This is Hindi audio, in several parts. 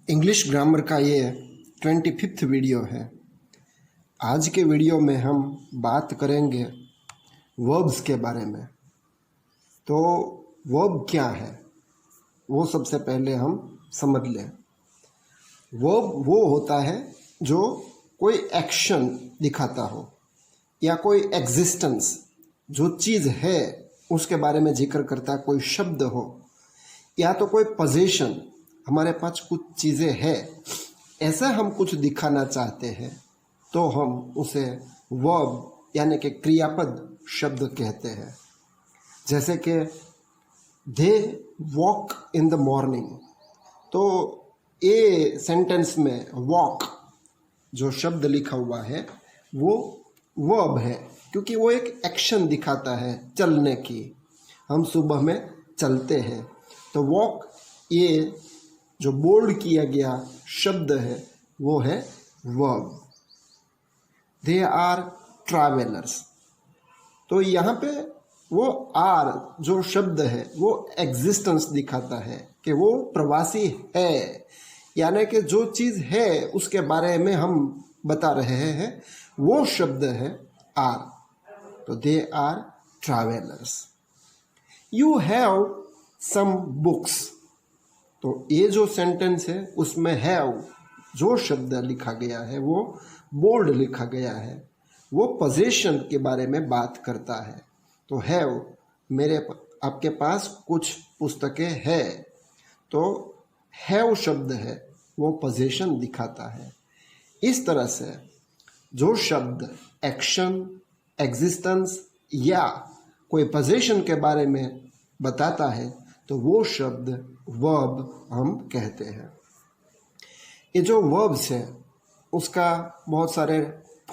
इंग्लिश ग्रामर का ये 25वां वीडियो है। आज के वीडियो में हम बात करेंगे वर्ब्स के बारे में। तो वर्ब क्या है वो सबसे पहले हम समझ लें। वर्ब वो होता है जो कोई एक्शन दिखाता हो या कोई एग्जिस्टेंस, जो चीज़ है उसके बारे में जिक्र करता है, कोई शब्द हो या तो कोई पोजीशन, हमारे पास कुछ चीज़ें हैं, ऐसा हम कुछ दिखाना चाहते हैं तो हम उसे वर्ब यानी कि क्रियापद शब्द कहते हैं। जैसे कि they walk in the morning, तो ये सेंटेंस में वॉक जो शब्द लिखा हुआ है वो वर्ब है, क्योंकि वो एक एक्शन दिखाता है चलने की। हम सुबह में चलते हैं तो वॉक, ये जो बोल्ड किया गया शब्द है वो है वर्ब। दे आर ट्रैवलर्स, तो यहाँ पे वो आर जो शब्द है वो एग्जिस्टेंस दिखाता है कि वो प्रवासी है, यानी कि जो चीज़ है उसके बारे में हम बता रहे हैं, वो शब्द है आर। तो they are travellers. You have some books, तो ये जो सेंटेंस है उसमें हैव जो शब्द लिखा गया है वो बोल्ड लिखा गया है, वो पोजीशन के बारे में बात करता है। तो हैव, आपके पास कुछ पुस्तकें हैं, तो हैव शब्द है वो पोजीशन दिखाता है। इस तरह से जो शब्द एक्शन, एग्जिस्टेंस या कोई पोजीशन के बारे में बताता है तो वो शब्द वर्ब हम कहते हैं। ये जो वर्ब्स है उसका बहुत सारे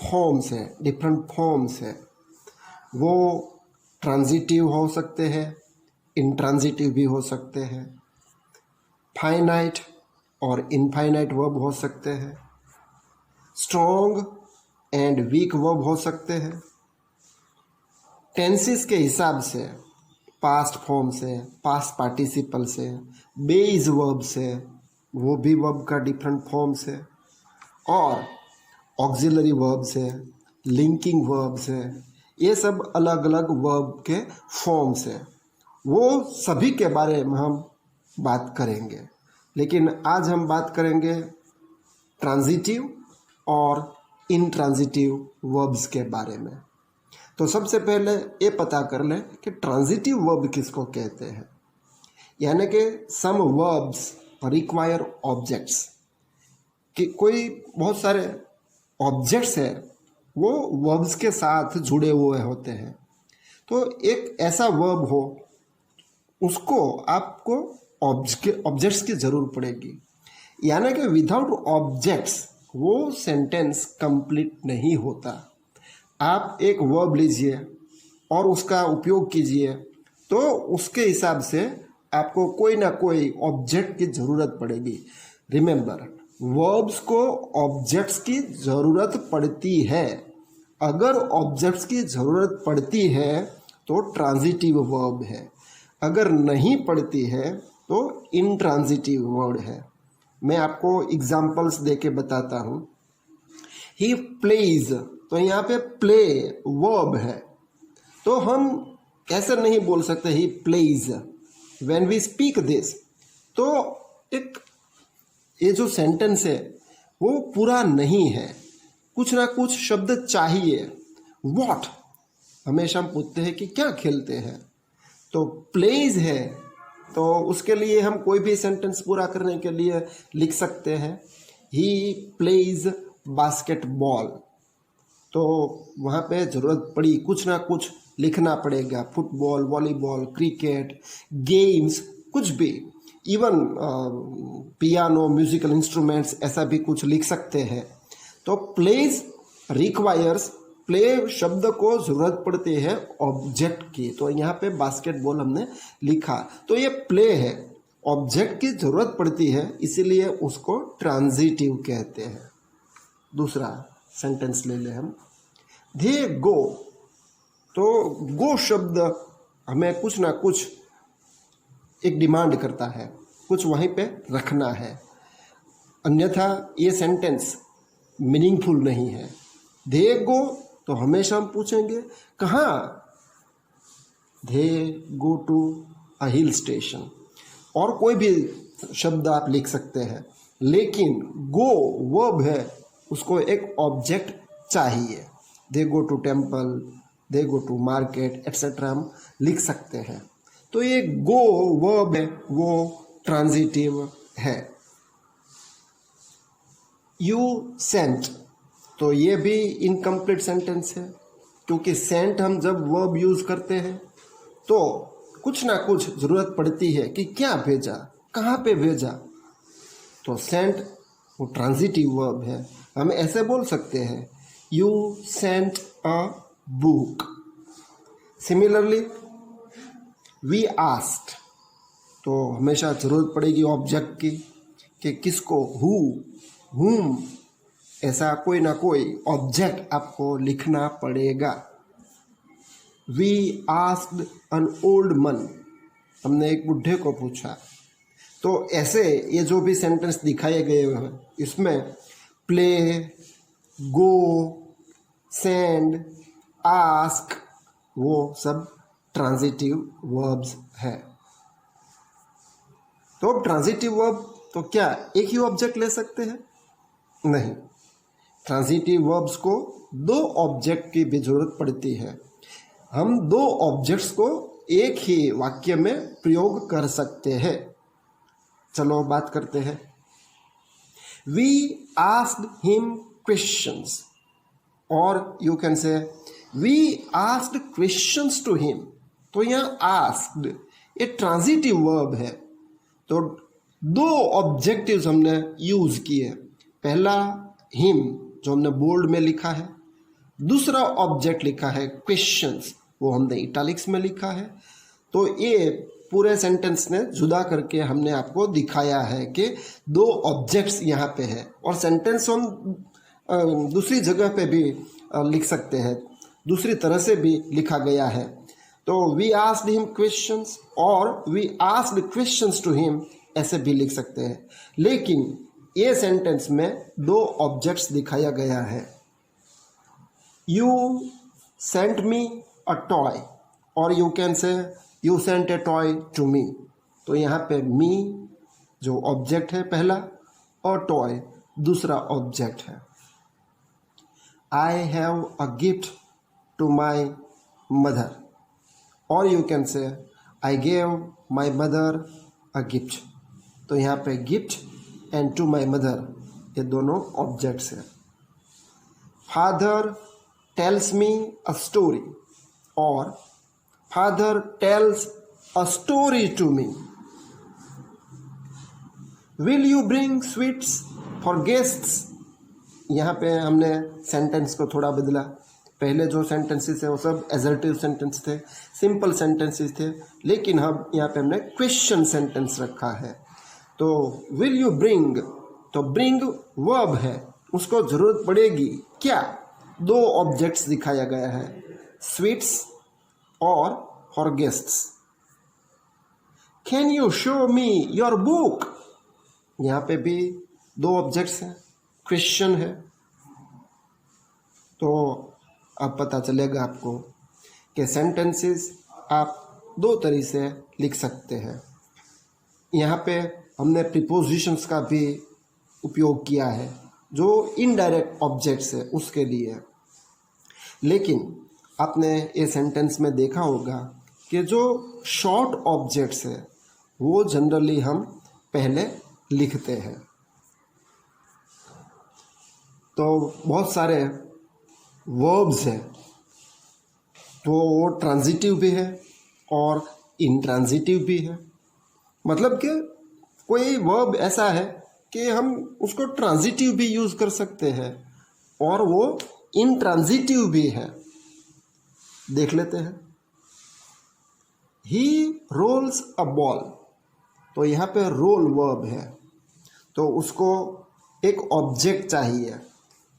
फॉर्म्स हैं, डिफरेंट फॉर्म्स हैं। वो ट्रांजिटिव हो सकते हैं, इंट्रांजिटिव भी हो सकते हैं, फाइनाइट और इनफाइनाइट वर्ब हो सकते हैं, स्ट्रॉन्ग एंड वीक वर्ब हो सकते हैं। टेंसेस के हिसाब से पास्ट फॉर्म से, पास्ट पार्टिसिपल से, बेस वर्ब से, वो भी वर्ब का डिफरेंट फॉर्म्स है, और ऑक्सिलरी वर्ब से, लिंकिंग वर्ब से, ये सब अलग अलग वर्ब के फॉर्म्स हैं। वो सभी के बारे में हम बात करेंगे, लेकिन आज हम बात करेंगे ट्रांजिटिव और इनट्रांजिटिव वर्ब्स के बारे में। तो सबसे पहले ये पता कर लें कि ट्रांजिटिव वर्ब किसको कहते हैं। यानी कि सम वर्ब्स रिक्वायर ऑब्जेक्ट्स, कि कोई बहुत सारे ऑब्जेक्ट्स हैं वो वर्ब्स के साथ जुड़े हुए होते हैं। तो एक ऐसा वर्ब हो उसको आपको ऑब्जेक्ट्स की ज़रूरत पड़ेगी, यानी कि विदाउट ऑब्जेक्ट्स वो सेंटेंस कंप्लीट नहीं होता। आप एक वर्ब लीजिए और उसका उपयोग कीजिए तो उसके हिसाब से आपको कोई ना कोई ऑब्जेक्ट की ज़रूरत पड़ेगी। रिमेंबर, वर्ब्स को ऑब्जेक्ट्स की ज़रूरत पड़ती है। अगर ऑब्जेक्ट्स की ज़रूरत पड़ती है तो ट्रांजिटिव वर्ब है, अगर नहीं पड़ती है तो इनट्रांजिटिव वर्ड है। मैं आपको एग्जांपल्स देके बताता हूँ। ही प्लेज, तो यहाँ पे प्ले वर्ब है, तो हम ऐसे नहीं बोल सकते he plays when we speak this. तो एक ये जो सेंटेंस है वो पूरा नहीं है, कुछ ना कुछ शब्द चाहिए। व्हाट, हमेशा हम पूछते हैं कि क्या खेलते हैं, तो प्लेज है, तो उसके लिए हम कोई भी सेंटेंस पूरा करने के लिए लिख सकते हैं ही प्लेज बास्केटबॉल। तो वहाँ पे ज़रूरत पड़ी कुछ ना कुछ लिखना पड़ेगा, फुटबॉल, वॉलीबॉल, क्रिकेट, गेम्स, कुछ भी, इवन पियानो, म्यूजिकल इंस्ट्रूमेंट्स, ऐसा भी कुछ लिख सकते हैं। तो प्लेज रिक्वायर्स, प्ले शब्द को ज़रूरत पड़ती है ऑब्जेक्ट की, तो यहाँ पे बास्केटबॉल हमने लिखा, तो ये प्ले है, ऑब्जेक्ट की ज़रूरत पड़ती है, इसीलिए उसको ट्रांजिटिव कहते हैं। दूसरा सेंटेंस ले ले हम, दे गो, तो गो शब्द हमें कुछ ना कुछ एक डिमांड करता है, कुछ वहीं पे रखना है। अन्यथा ये सेंटेंस मीनिंगफुल नहीं है। दे गो तो हमेशा हम पूछेंगे कहाँ, दे go to a hill station, और कोई भी शब्द आप लिख सकते हैं, लेकिन गो वर्ब है, उसको एक ऑब्जेक्ट चाहिए। They go to temple, they go to market etcetera हम लिख सकते हैं। तो ये गो वर्ब है, वो ट्रांजिटिव है। यू सेंट, तो ये भी इनकम्प्लीट सेंटेंस है, क्योंकि सेंट हम जब वर्ब यूज करते हैं तो कुछ ना कुछ जरूरत पड़ती है कि क्या भेजा, कहाँ पे भेजा। तो सेंट वो ट्रांजिटिव वर्ब है। हम ऐसे बोल सकते हैं, you sent a book. Similarly we asked, तो हमेशा जरूरत पड़ेगी ऑब्जेक्ट की कि किसको, हु, हुम, ऐसा कोई ना कोई ऑब्जेक्ट आपको लिखना पड़ेगा। We asked an old man, हमने एक बुढ़े को पूछा। तो ऐसे ये जो भी सेंटेंस दिखाए गए हैं इसमें प्ले, गो, सेंड, आस्क, वो सब ट्रांजिटिव वर्ब्स है। तो ट्रांजिटिव वर्ब तो क्या एक ही ऑब्जेक्ट ले सकते हैं? नहीं, ट्रांजिटिव वर्ब्स को दो ऑब्जेक्ट की भी जरूरत पड़ती है। हम दो ऑब्जेक्ट्स को एक ही वाक्य में प्रयोग कर सकते हैं। चलो बात करते हैं। वी आस्क्ड हिम क्वेश्चंस, और you can say we asked questions to him. तो यहाँ आस्क्ड ये ट्रांजिटिव वर्ब है, तो दो ऑब्जेक्टिव्स हमने यूज किए। पहला हिम जो हमने बोल्ड में लिखा है, दूसरा ऑब्जेक्ट लिखा है क्वेश्चंस, वो हमने इटैलिक्स में लिखा है। तो ये पूरे सेंटेंस ने जुदा करके हमने आपको दिखाया है कि दो ऑब्जेक्ट्स यहाँ पे है, और सेंटेंस हम दूसरी जगह पे भी लिख सकते हैं, दूसरी तरह से भी लिखा गया है। तो वी आस्क्ड हिम क्वेश्चंस और we asked questions to him, ऐसे भी लिख सकते हैं। लेकिन ये सेंटेंस में दो ऑब्जेक्ट्स दिखाया गया है। You sent me a toy, और you can say you sent a toy to me. तो यहाँ पे मी जो ऑब्जेक्ट है पहला, और टॉय दूसरा ऑब्जेक्ट है। I have a gift to my mother, और you can say I gave my mother a gift. तो यहाँ पे gift and to my mother ये दोनों ऑब्जेक्ट्स हैं। Father tells me a story, और father tells a story to me. Will you bring sweets for guests, यहाँ पे हमने सेंटेंस को थोड़ा बदला। पहले जो सेंटेंसेस है वो सब एजर्टिव सेंटेंस थे, सिंपल सेंटेंसेस थे, लेकिन हम यहाँ पे हमने क्वेश्चन सेंटेंस रखा है। तो विल यू ब्रिंग, तो ब्रिंग वर्ब है, उसको जरूरत पड़ेगी क्या, दो ऑब्जेक्ट्स दिखाया गया है, स्वीट्स और for guests. Can you show me your book, यहाँ पे भी दो ऑब्जेक्ट्स हैं, क्वेश्चन है। तो अब पता चलेगा आपको कि सेंटेंसेस आप दो तरीके से लिख सकते हैं। यहाँ पे हमने प्रीपोजिशंस का भी उपयोग किया है जो इनडायरेक्ट ऑब्जेक्ट्स है उसके लिए। लेकिन आपने ये सेंटेंस में देखा होगा कि जो शॉर्ट ऑब्जेक्ट्स है वो जनरली हम पहले लिखते हैं। तो बहुत सारे वर्ब्स हैं, तो वो ट्रांजिटिव भी है और इंट्रांजिटिव भी है। मतलब कि कोई वर्ब ऐसा है कि हम उसको ट्रांजिटिव भी यूज़ कर सकते हैं और वो इंट्रांजिटिव भी है। देख लेते हैं। ही रोल्स अ बॉल, तो यहाँ पे रोल वर्ब है, तो उसको एक ऑब्जेक्ट चाहिए,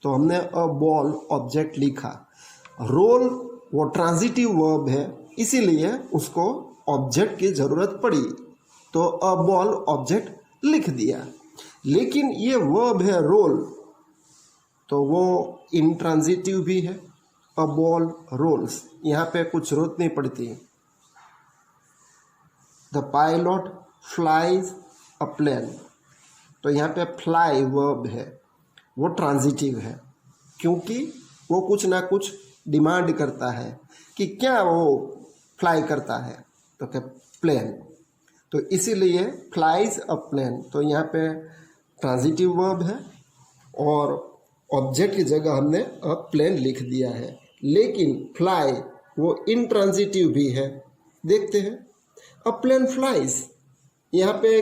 तो हमने अ बॉल ऑब्जेक्ट लिखा। रोल वो ट्रांजिटिव वर्ब है, इसीलिए उसको ऑब्जेक्ट की ज़रूरत पड़ी, तो अ बॉल ऑब्जेक्ट लिख दिया। लेकिन ये वर्ब है रोल, तो वो इंट्रांजिटिव भी है। अ बॉल रोल्स, यहाँ पे कुछ जरूरत नहीं पड़ती। The pilot flies a plane, तो यहाँ पे फ्लाई वर्ब है, वो ट्रांजिटिव है, क्योंकि वो कुछ ना कुछ डिमांड करता है कि क्या वो फ्लाई करता है, तो क्या प्लेन, तो इसीलिए फ्लाइज अ प्लेन, तो यहाँ पे ट्रांजिटिव वर्ब है और ऑब्जेक्ट की जगह हमने अ प्लेन लिख दिया है। लेकिन फ्लाई वो इनट्रांजिटिव भी है। देखते हैं, अ प्लेन फ्लाइज, यहाँ पे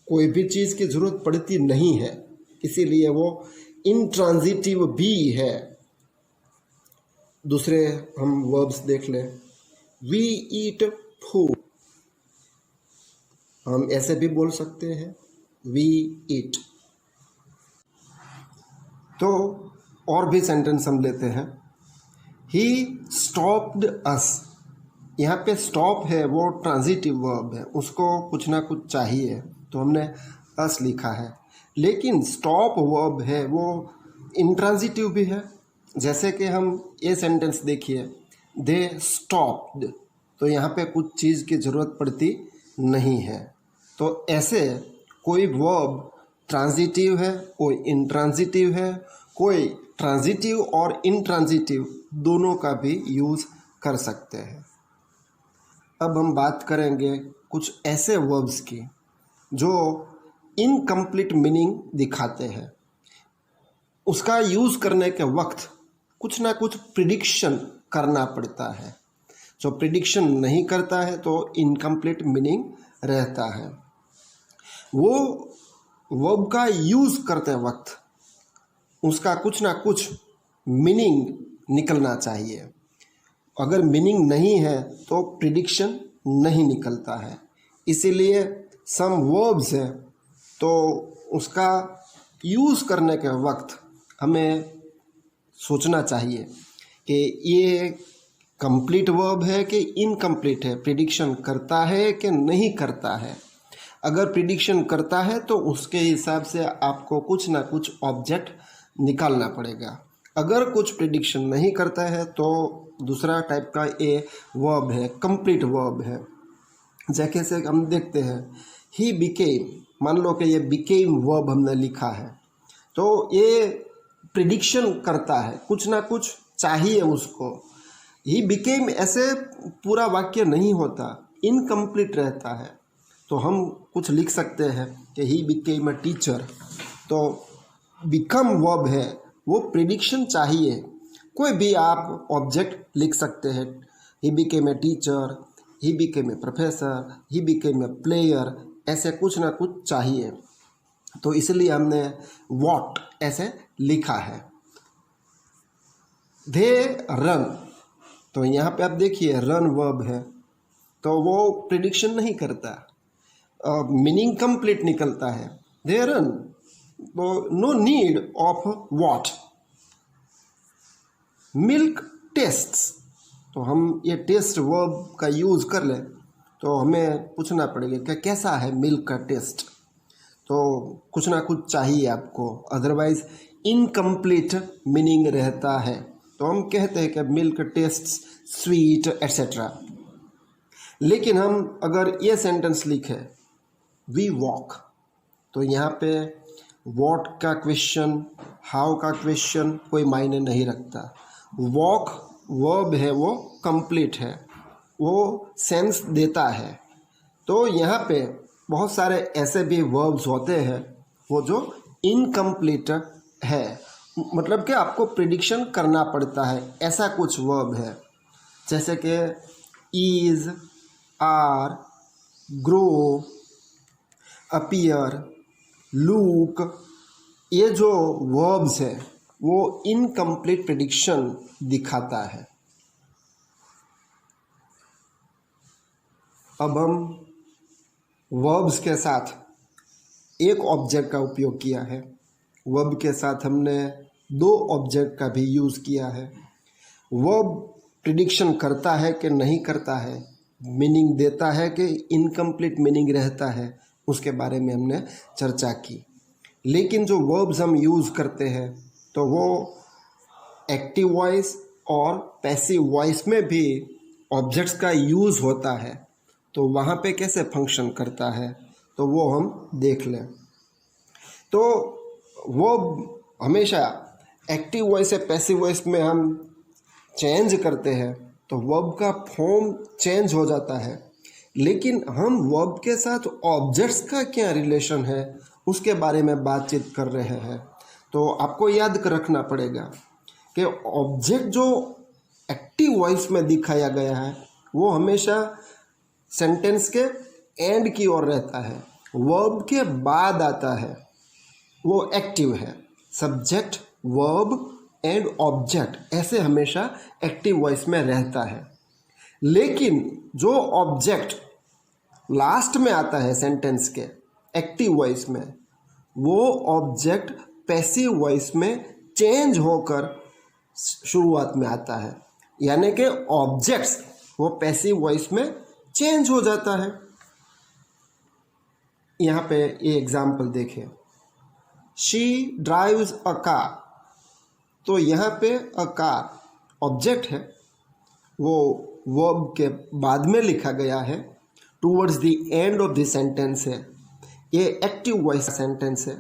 कोई भी चीज़ की जरूरत पड़ती नहीं है, इसीलिए वो इनट्रांजिटिव भी है। दूसरे हम वर्ब्स देख लें। वी ईट फूड, हम ऐसे भी बोल सकते हैं, वी ईट। तो और भी सेंटेंस हम लेते हैं। ही स्टॉप्ड अस, यहाँ पे स्टॉप है वो ट्रांजिटिव वर्ब है, उसको कुछ ना कुछ चाहिए, तो हमने अस लिखा है। लेकिन स्टॉप वर्ब है वो इंट्रांजिटिव भी है। जैसे कि हम ये सेंटेंस देखिए, दे स्टॉप्ड, तो यहाँ पे कुछ चीज़ की ज़रूरत पड़ती नहीं है। तो ऐसे कोई वर्ब ट्रांजिटिव है, कोई इंट्रांजिटिव है, कोई ट्रांजिटिव और इनट्रांजिटिव दोनों का भी यूज़ कर सकते हैं। अब हम बात करेंगे कुछ ऐसे वर्ब्स की जो इनकम्प्लीट मीनिंग दिखाते हैं। उसका यूज़ करने के वक्त कुछ ना कुछ प्रिडिक्शन करना पड़ता है। जो प्रिडिक्शन नहीं करता है तो इनकम्प्लीट मीनिंग रहता है। वो वर्ब का यूज़ करते वक्त उसका कुछ ना कुछ मीनिंग निकलना चाहिए। अगर मीनिंग नहीं है तो प्रिडिक्शन नहीं निकलता है। इसीलिए सम वर्ब्स है तो उसका यूज़ करने के वक्त हमें सोचना चाहिए कि ये कंप्लीट वर्ब है कि इनकम्प्लीट है, प्रिडिक्शन करता है कि नहीं करता है। अगर प्रिडिक्शन करता है तो उसके हिसाब से आपको कुछ ना कुछ ऑब्जेक्ट निकालना पड़ेगा। अगर कुछ प्रिडिक्शन नहीं करता है तो दूसरा टाइप का ये वर्ब है, कंप्लीट वर्ब है। जैसे से हम देखते हैं, ही बिकेम, मान लो कि ये बिकेम वर्ब हमने लिखा है, तो ये प्रिडिक्शन करता है, कुछ ना कुछ चाहिए उसको। ही बिकेम ऐसे पूरा वाक्य नहीं होता, इनकम्प्लीट रहता है। तो हम कुछ लिख सकते हैं कि ही बिकेम अ टीचर, तो बिकम वर्ब है, वो प्रिडिक्शन चाहिए। कोई भी आप ऑब्जेक्ट लिख सकते हैं, he became a teacher, he became a professor, he became a player, ऐसे कुछ ना कुछ चाहिए। तो इसलिए हमने वॉट ऐसे लिखा है। दे रन, तो यहाँ पे आप देखिए रन वर्ब है, तो वो प्रिडिक्शन नहीं करता, मीनिंग कंप्लीट निकलता है। दे रन, तो no need of what. Milk tastes, तो हम ये टेस्ट वर्ब का यूज़ कर लें तो हमें पूछना पड़ेगा कि कैसा है मिल्क का टेस्ट, तो कुछ ना कुछ चाहिए आपको, अदरवाइज इनकम्प्लीट मीनिंग रहता है। तो हम कहते हैं कि मिल्क टेस्ट्स स्वीट एट्सेट्रा। लेकिन हम अगर ये सेंटेंस लिखें, वी वॉक, तो यहाँ पे वॉट का क्वेश्चन, हाउ का क्वेश्चन कोई मायने नहीं रखता। वॉक वर्ब है वो कंप्लीट है, वो सेंस देता है। तो यहाँ पे बहुत सारे ऐसे भी वर्ब्स होते हैं वो जो इनकम्प्लीट है, मतलब कि आपको प्रिडिक्शन करना पड़ता है, ऐसा कुछ वर्ब है। जैसे कि is, are, grow, appear, look, ये जो वर्ब्स है वो इनकम्प्लीट प्रिडिक्शन दिखाता है। अब हम वर्ब्स के साथ एक ऑब्जेक्ट का उपयोग किया है, वर्ब के साथ हमने दो ऑब्जेक्ट का भी यूज़ किया है। वर्ब प्रिडिक्शन करता है कि नहीं करता है, मीनिंग देता है कि इनकम्प्लीट मीनिंग रहता है, उसके बारे में हमने चर्चा की। लेकिन जो वर्ब्स हम यूज़ करते हैं तो वो एक्टिव वॉइस और पैसिव वॉइस में भी ऑब्जेक्ट्स का यूज़ होता है, तो वहाँ पे कैसे फंक्शन करता है तो वो हम देख लें। तो वो हमेशा एक्टिव वॉइस या पैसिव वॉइस में हम चेंज करते हैं तो वर्ब का फॉर्म चेंज हो जाता है, लेकिन हम वर्ब के साथ ऑब्जेक्ट्स का क्या रिलेशन है उसके बारे में बातचीत कर रहे हैं। तो आपको याद रखना पड़ेगा कि ऑब्जेक्ट जो एक्टिव वॉइस में दिखाया गया है वो हमेशा सेंटेंस के एंड की ओर रहता है, वर्ब के बाद आता है, वो एक्टिव है। सब्जेक्ट, वर्ब एंड ऑब्जेक्ट ऐसे हमेशा एक्टिव वॉइस में रहता है। लेकिन जो ऑब्जेक्ट लास्ट में आता है सेंटेंस के एक्टिव वॉइस में, वो ऑब्जेक्ट पैसिव वॉइस में चेंज होकर शुरुआत में आता है, यानी कि ऑब्जेक्ट्स वो पैसिव वॉइस में चेंज हो जाता है। यहाँ पे ये एग्जाम्पल देखें, शी ड्राइव्स अ कार। तो यहाँ पे अ कार ऑब्जेक्ट है, वो वर्ब के बाद में लिखा गया है, towards the end of the sentence है, ये एक्टिव वॉइस सेंटेंस है,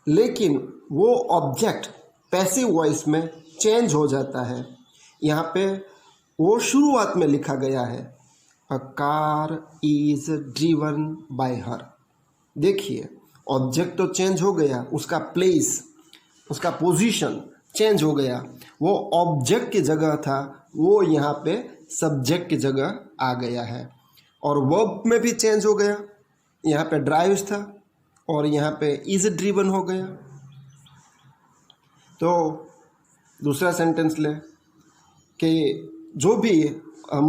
लेकिन वो ऑब्जेक्ट पैसिव वॉइस में चेंज हो जाता है। यहाँ पे वो शुरुआत में लिखा गया है, a car is driven by हर। देखिए ऑब्जेक्ट तो चेंज हो गया, उसका प्लेस, उसका पोजीशन चेंज हो गया, वो ऑब्जेक्ट की जगह था वो यहाँ पे सब्जेक्ट की जगह आ गया है, और वर्ब में भी चेंज हो गया, यहाँ पे ड्राइव्स था और यहाँ पे इज ड्रिवन हो गया। तो दूसरा सेंटेंस ले कि जो भी हम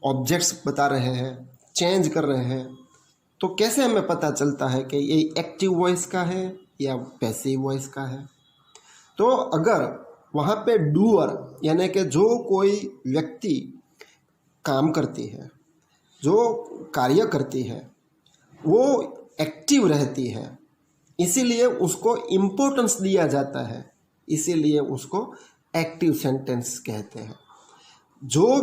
ऑब्जेक्ट्स बता रहे हैं, चेंज कर रहे हैं, तो कैसे हमें पता चलता है कि ये एक्टिव वॉइस का है या पैसिव वॉइस का है। तो अगर वहाँ पे डूअर यानी कि जो कोई व्यक्ति काम करती है, जो कार्य करती है, वो एक्टिव रहती है, इसीलिए उसको इम्पोर्टेंस दिया जाता है, इसीलिए उसको एक्टिव सेंटेंस कहते हैं। जो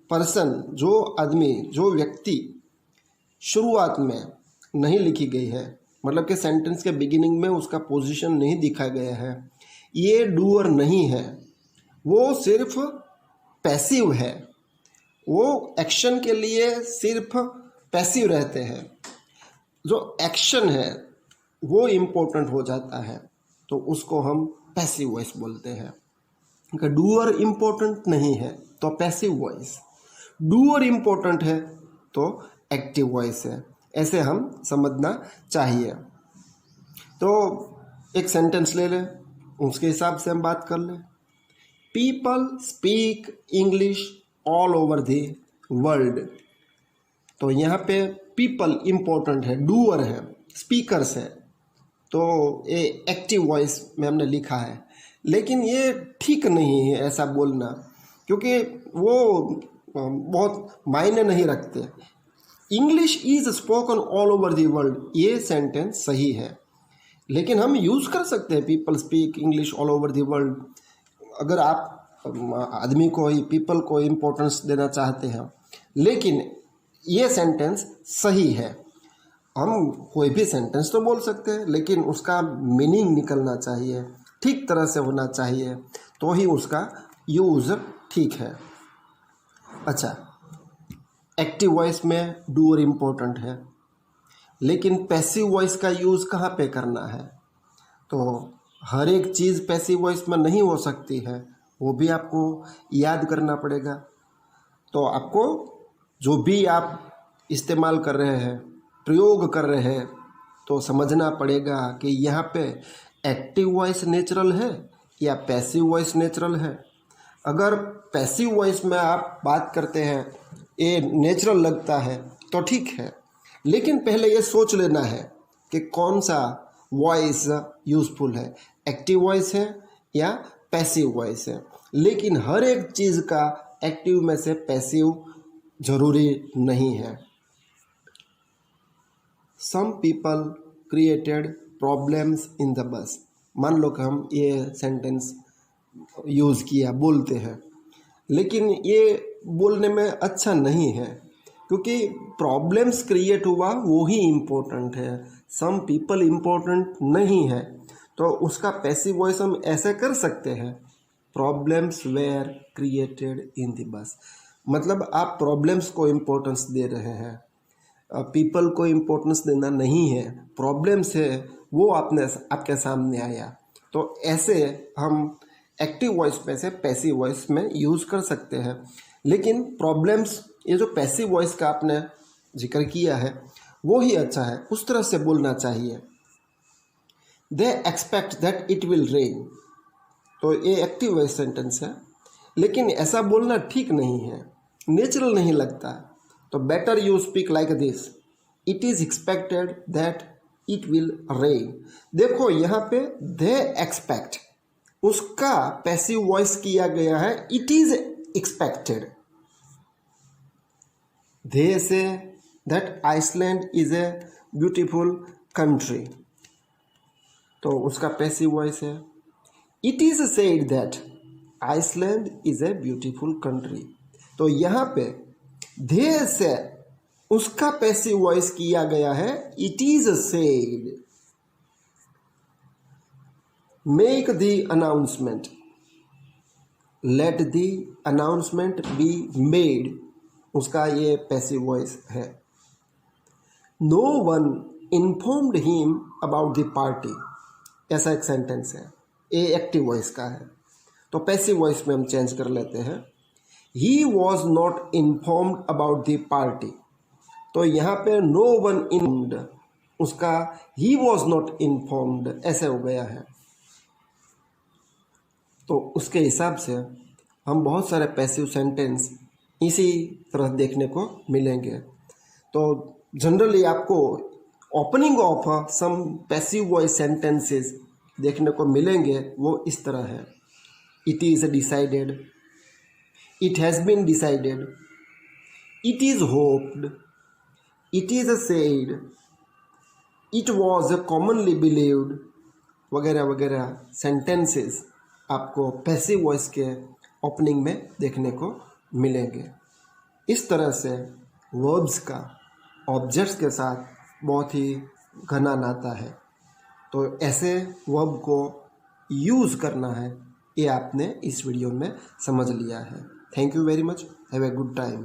पर्सन, जो आदमी, जो व्यक्ति शुरुआत में नहीं लिखी गई है, मतलब कि सेंटेंस के बिगिनिंग में उसका पोजीशन नहीं दिखा गया है, ये डूअर नहीं है, वो सिर्फ पैसिव है, वो एक्शन के लिए सिर्फ पैसिव रहते हैं। जो एक्शन है वो इम्पोर्टेंट हो जाता है तो उसको हम पैसिव वॉइस बोलते हैं। डूअर इम्पोर्टेंट नहीं है तो पैसिव वॉइस, डूअर इम्पोर्टेंट है तो एक्टिव वॉइस है, ऐसे हम समझना चाहिए। तो एक सेंटेंस ले लें, उसके हिसाब से हम बात कर लें। People speak English all over the world. तो यहाँ पे पीपल इम्पोर्टेंट है, डूअर है, स्पीकर्स है, तो ये एक्टिव वॉइस में हमने लिखा है, लेकिन ये ठीक नहीं है ऐसा बोलना, क्योंकि वो बहुत मायने नहीं रखते। English is spoken all over the world, ये सेंटेंस सही है, लेकिन हम यूज़ कर सकते हैं people speak English all over the world. अगर आप आदमी को ही, पीपल को इम्पोर्टेंस देना चाहते हैं, लेकिन ये सेंटेंस सही है। हम कोई भी सेंटेंस तो बोल सकते हैं, लेकिन उसका मीनिंग निकलना चाहिए, ठीक तरह से होना चाहिए, तो ही उसका यूज़ ठीक है। अच्छा, एक्टिव वॉइस में डूअर इम्पोर्टेंट है, लेकिन पैसिव वॉइस का यूज़ कहाँ पे करना है? तो हर एक चीज़ पैसिव वॉइस में नहीं हो सकती है, वो भी आपको याद करना पड़ेगा। तो आपको जो भी आप इस्तेमाल कर रहे हैं, प्रयोग कर रहे हैं, तो समझना पड़ेगा कि यहाँ पे एक्टिव वॉइस नेचुरल है या पैसिव वॉइस नेचुरल है। अगर पैसिव वॉइस में आप बात करते हैं, ये नेचुरल लगता है तो ठीक है, लेकिन पहले ये सोच लेना है कि कौन सा वॉइस यूज़फुल है, एक्टिव वॉइस है या पैसिव वॉइस है। लेकिन हर एक चीज़ का एक्टिव में से पैसिव जरूरी नहीं है। Some people created problems in the बस। मान लो कि हम ये सेंटेंस यूज़ किया, बोलते हैं, लेकिन ये बोलने में अच्छा नहीं है क्योंकि प्रॉब्लम्स क्रिएट हुआ वो ही इम्पोर्टेंट है, सम पीपल इम्पोर्टेंट नहीं है। तो उसका पैसिव वॉइस हम ऐसे कर सकते हैं, problems were created in the bus. मतलब आप प्रॉब्लम्स को इम्पोर्टेंस दे रहे हैं, पीपल को इम्पोर्टेंस देना नहीं है, प्रॉब्लम्स है वो आपके सामने आया। तो ऐसे हम एक्टिव वॉइस में से पैसिव वॉइस में यूज़ कर सकते हैं। लेकिन प्रॉब्लम्स, ये जो पैसिव वॉइस का आपने जिक्र किया है वो ही अच्छा है, उस तरह से बोलना चाहिए। They expect that it will rain, तो ये एक्टिव वॉइस सेंटेंस है, लेकिन ऐसा बोलना ठीक नहीं है, नेचुरल नहीं लगता। तो better you speak like this, it is expected that it will rain. देखो यहाँ पे दे एक्सपेक्ट, उसका पैसिव वॉइस किया गया है it is expected. They say that Iceland is a beautiful country, तो उसका पैसिव वॉइस है। It is said that Iceland is a beautiful country, तो यहाँ पे दे से उसका पैसिव वॉइस किया गया है it is said. Make the announcement, let the announcement be made, उसका ये पैसिव वॉइस है। No one informed him about the party, ऐसा एक सेंटेंस है, ये एक्टिव वॉइस का है। तो पैसिव वॉइस में हम चेंज कर लेते हैं, he was not informed about the party, तो यहाँ पे नो वन इन्फॉर्म्ड, उसका ही वॉज नॉट इन्फॉर्म्ड ऐसे हो गया है। तो उसके हिसाब से हम बहुत सारे पैसिव सेंटेंस इसी तरह देखने को मिलेंगे। तो जनरली आपको opening of some passive voice sentences देखने को मिलेंगे, वो इस तरह है। It is decided, it has been decided, it is hoped, it is said, it was commonly believed, वगैरह वगैरह सेंटेंसेस आपको पैसिव वॉइस के ओपनिंग में देखने को मिलेंगे। इस तरह से वर्ब्स का ऑब्जेक्ट्स के साथ बहुत ही घना नाता है। तो ऐसे वर्ब को यूज़ करना है, ये आपने इस वीडियो में समझ लिया है। Thank you very much, have a good time.